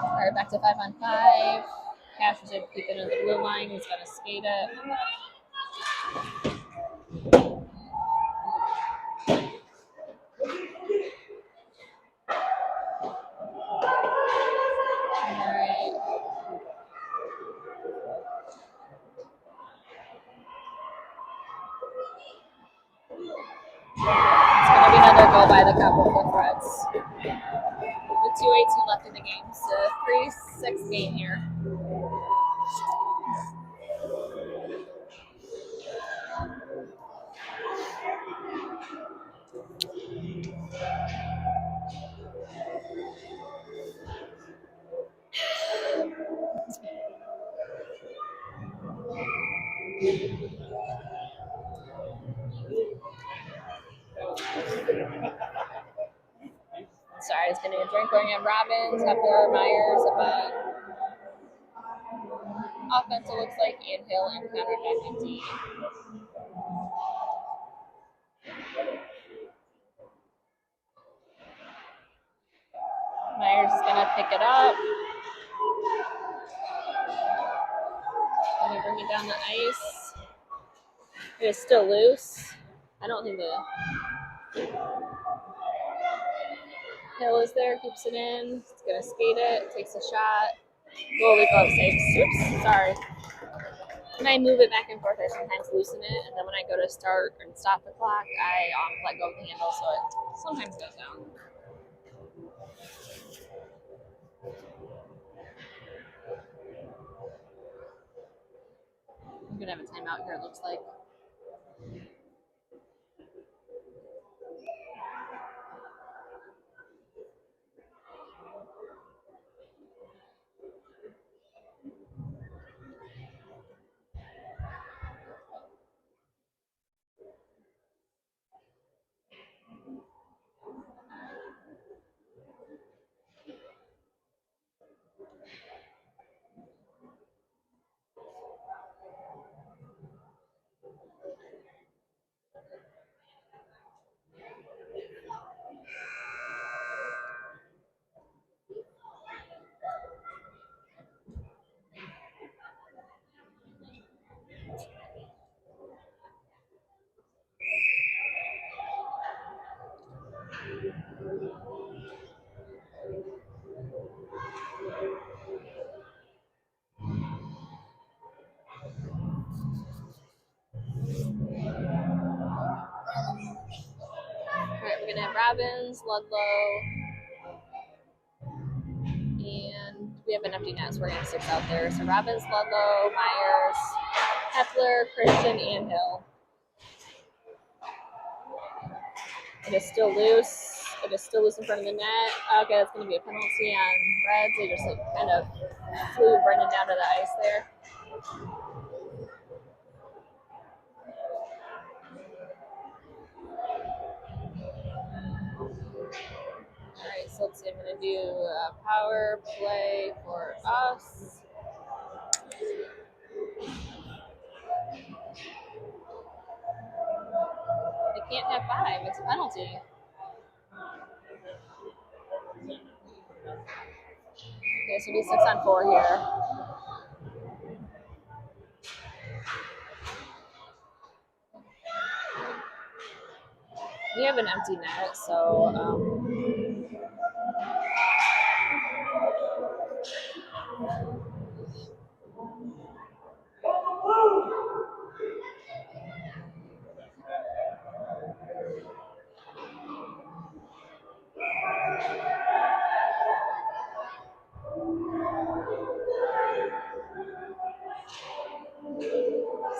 All right, back to 5-on-5. Cash is able to keep it in the blue line. He's going to skate it. All right. It's going to be another goal by the Copper Reds. With 2:18 left in the game. It's a 3-6 game here. Sorry, I was getting a drink. Going at Robbins, Hepler, Myers, but offense it looks like Ian Hill and Connor McEntee. Myers is gonna pick it up. Let me bring it down the ice. It is still loose. I don't think the Hill is there, keeps it in. It's gonna skate it, takes a shot. Goalie glove saves. Oops, sorry. When I move it back and forth, I sometimes loosen it, and then when I go to start and stop the clock, I let go of the handle, so it sometimes goes down. I'm gonna have a timeout here, it looks like. Alright, we're gonna have Robbins, Ludlow, and we have an empty net, so we're gonna have 6 out there. So Robbins, Ludlow, Myers, Hepler, Christian, and Hill. It is still loose. It is still loose in front of the net. Okay, that's going to be a penalty on Reds. They just kind of flew Brendan down to the ice there. All right, so let's see. I'm going to do a power play for us. They can't have 5. It's a penalty. Okay, so it'll be 6-on-4 here. We have an empty net, so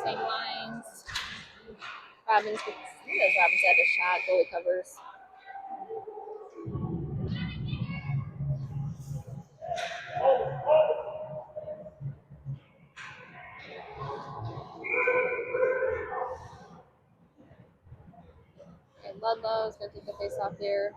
same lines. Robbins, Robbins had a shot. Goalie covers. And Ludlow's going to take the face off there.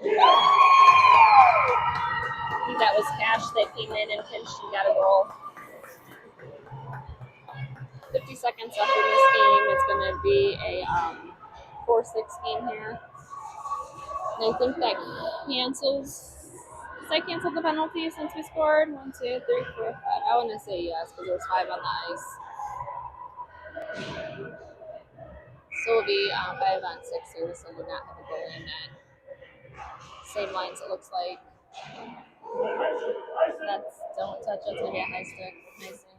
I think that was Cash that came in and pinched and got a goal. 50 seconds left in this game. It's going to be a 4-6 game here. And I think that cancels. Does that cancel the penalty since we scored? 1, 2, 3, 4, 5. I want to say yes because there was 5 on the ice. So it'll be 5 on 6 here, so we'll not have a goal in that. Same lines, it looks like. That's don't touch. That's gonna be a high stick. Nice thing.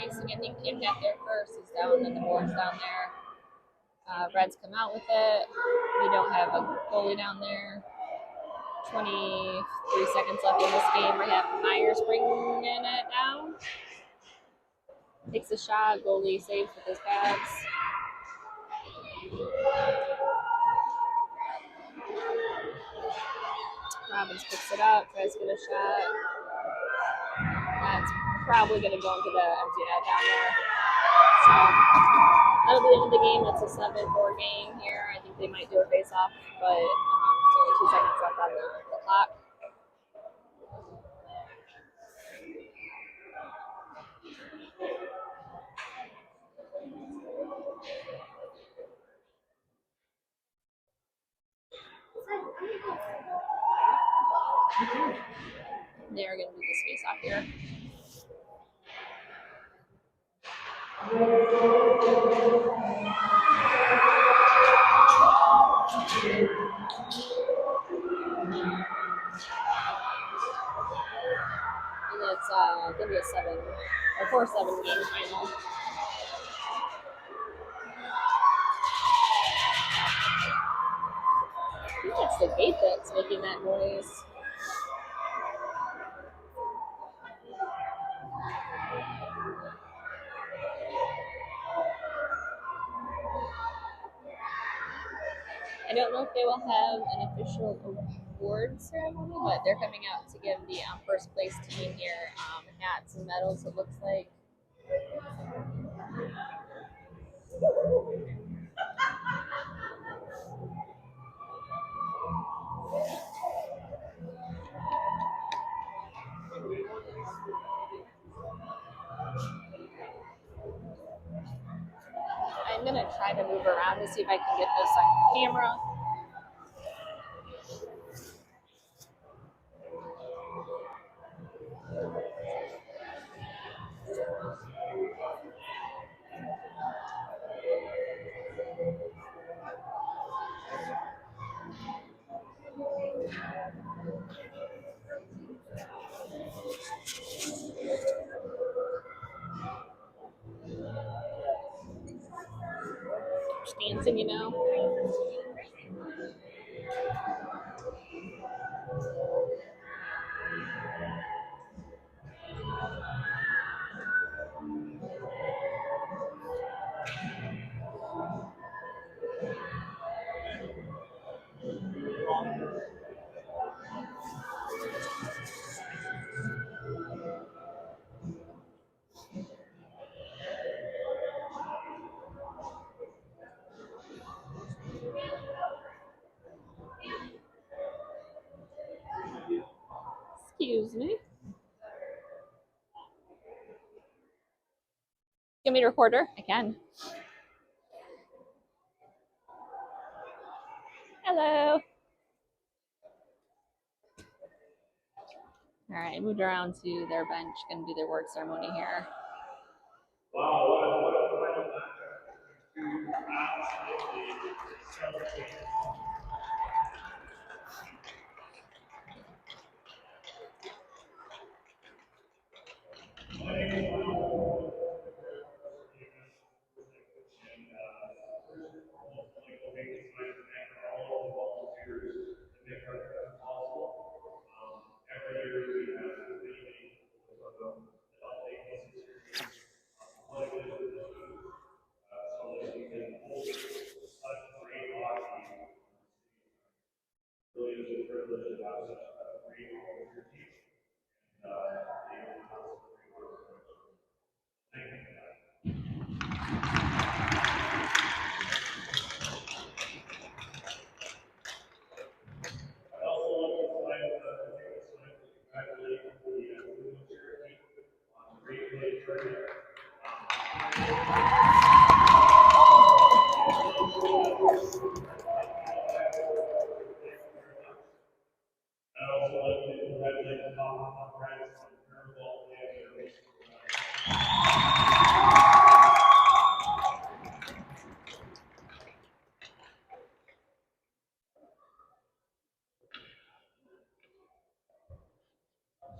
Icing, I think, came down there first. Is down and the board's down there. Reds come out with it. We don't have a goalie down there. 23 seconds left in this game. We have Myers bringing it down. Takes a shot. Goalie saves with his pads. Robbins picks it up. Tries to get a shot. That's probably going to go into the empty net down there. So that'll be the end of the game. It's a 7-4 game here. I think they might do a face-off, but it's only 2 seconds left on the clock. They're going to do this face-off here. And it's going to be a 4-7 game final. I think it's the gate that's making that noise. I don't know if they will have an official award ceremony, but they're coming out to give the first place team here hats and medals, it looks like. I'm going to try to move around to see if I can get this on camera. Just dancing, you know. Excuse me. Give me a recorder. I can. Hello. All right, moved around to their bench. Going to do their word ceremony here.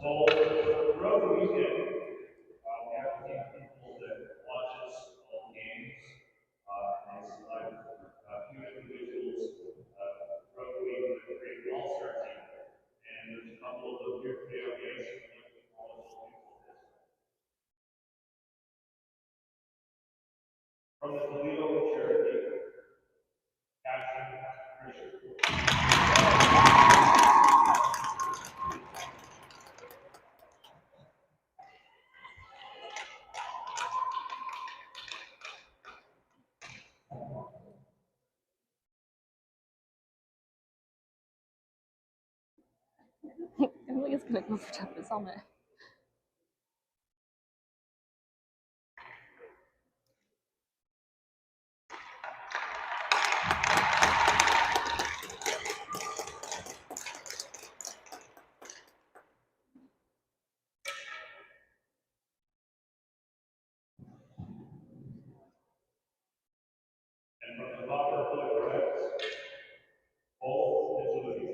So throughout the weekend, we have a team of people that watches all the games, and they select a few individuals throughout the week that create an all-star team. And there's a couple of them here today on the ice who would like to acknowledge all the people this. From the Toledo Cherokee, Captain Christian. I think it's gonna go for top of his helmet. And from the Copper Foot Reds, both agility.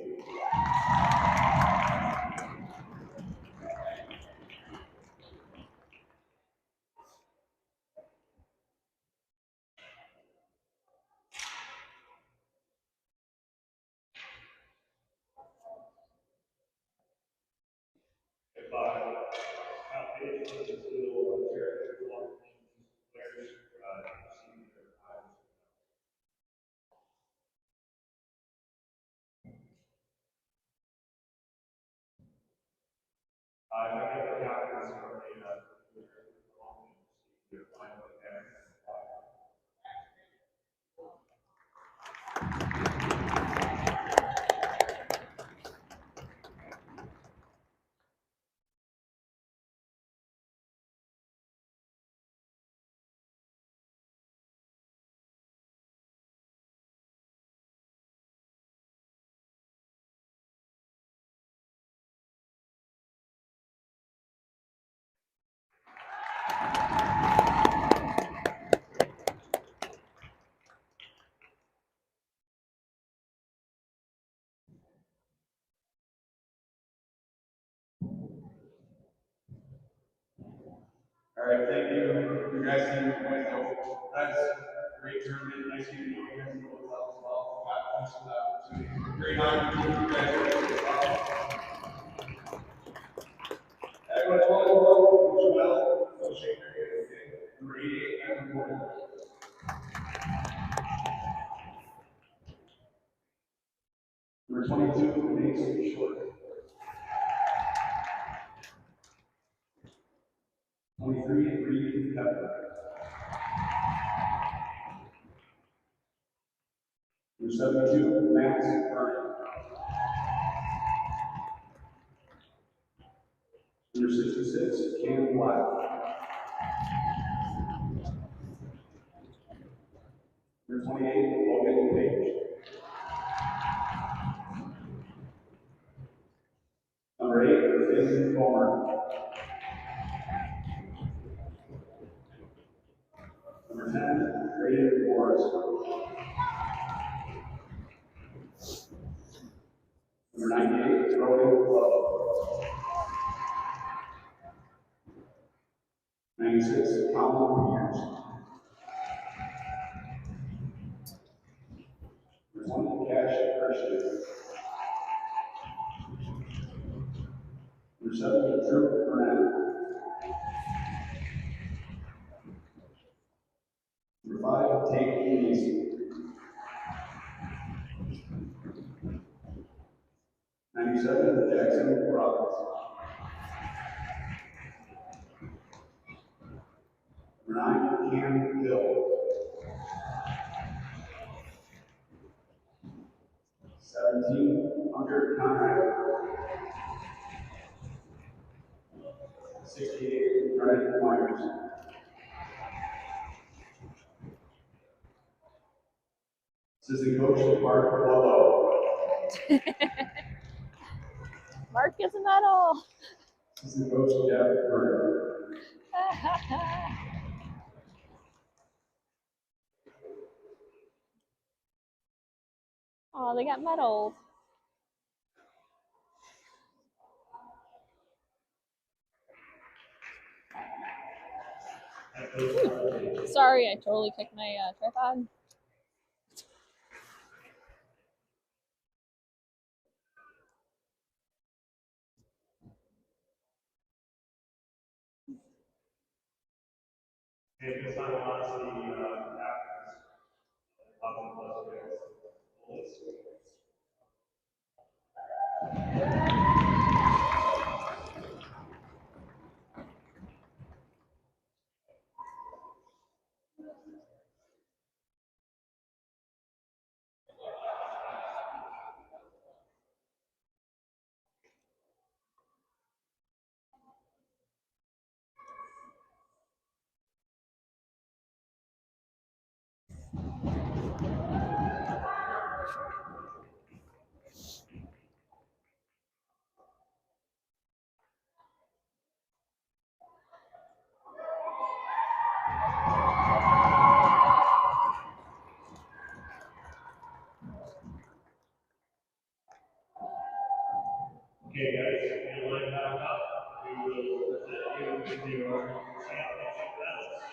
If outpage was a Toledo Cherokee players receiving their times. If I get the captains from the final again. All right, thank you. You guys see you guys know that's a great tournament. Nice meeting you guys know as well. Thanks for the opportunity. Great honor to you guys. Everyone, well, so shake your hands. Number 88, Evan Gordon. Number 22, Mason Short. 23, Reed Pepper. Number 72, Max Burnett. Number 66, Cam Black. Number 28, Logan Page. Number 8, Finn Comer. Number 10, Brayden Morris. Number 98, Rogan Love. 96, Colin Peters. Number 20, Cash Christian. Number 7, Drew Burnett. Number 5, Tate Mason. 97, Jackson Robbins. Number 9, Cam Hill. 17, Hunter Conrad. 68, Brennan Myers. Assistant coach, Mark Wallow. Mark gets a medal. Assistant coach, Jeff Burner. Oh, they got medals. Sorry, I totally kicked my tripod. And this time on to the captains. 11 plus picks. Okay, guys, you line back up. We will present you with your championship medals.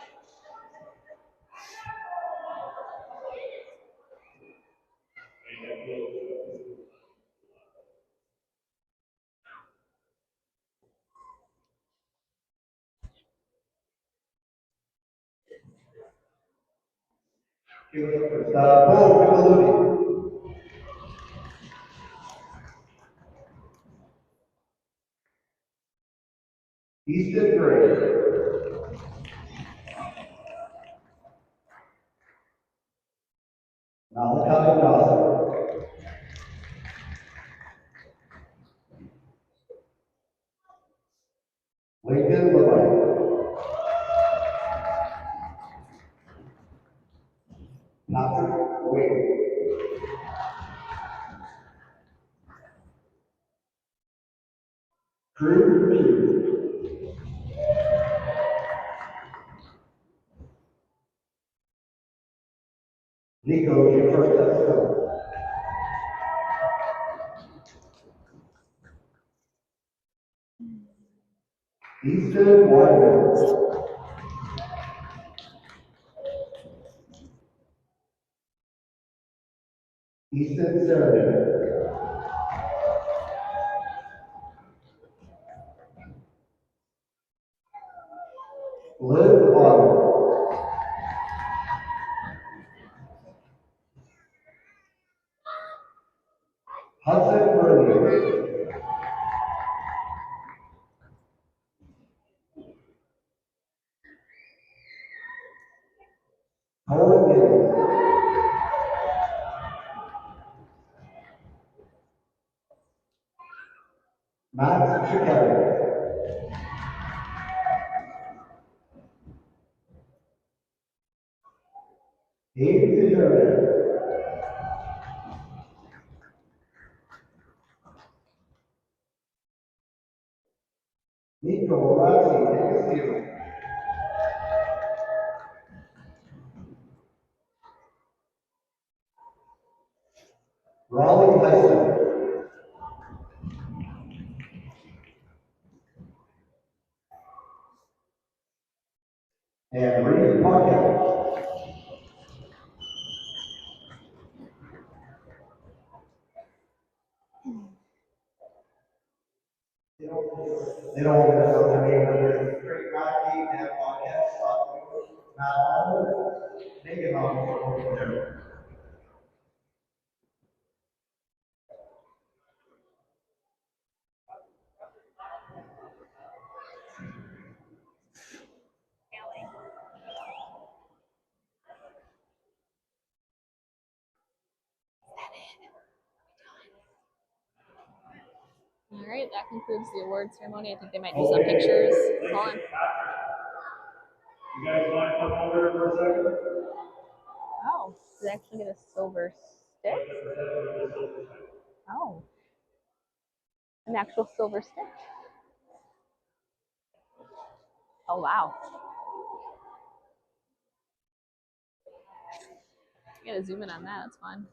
And then we'll Bo Micheludi. Easton Gray. Malachi Dawson. Lincoln Levite. Patrick Wade. Drew Pugh. Nico DiFrancesco. Easton Wyman. Easton Sheridan. Liv Autumn. Hudson Murray. Cole Gill. Max Chicago. Aiden Sheridan. Nico Rossi, Tennessee. Raleigh Tyson. And Reed Marquez. They don't want to know their name, but there's a great Rocky, that podcast, not all, they get on over there. All right, that concludes the award ceremony. I think they might do some pictures. Hold on. You guys mind coming over here for a second? Oh, did I actually get a silver stick? Oh, an actual silver stick. Oh, wow. You gotta zoom in on that. That's fun.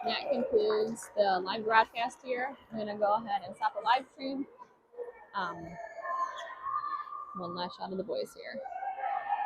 That concludes the live broadcast here. I'm gonna go ahead and stop the live stream. One last shot of the boys here.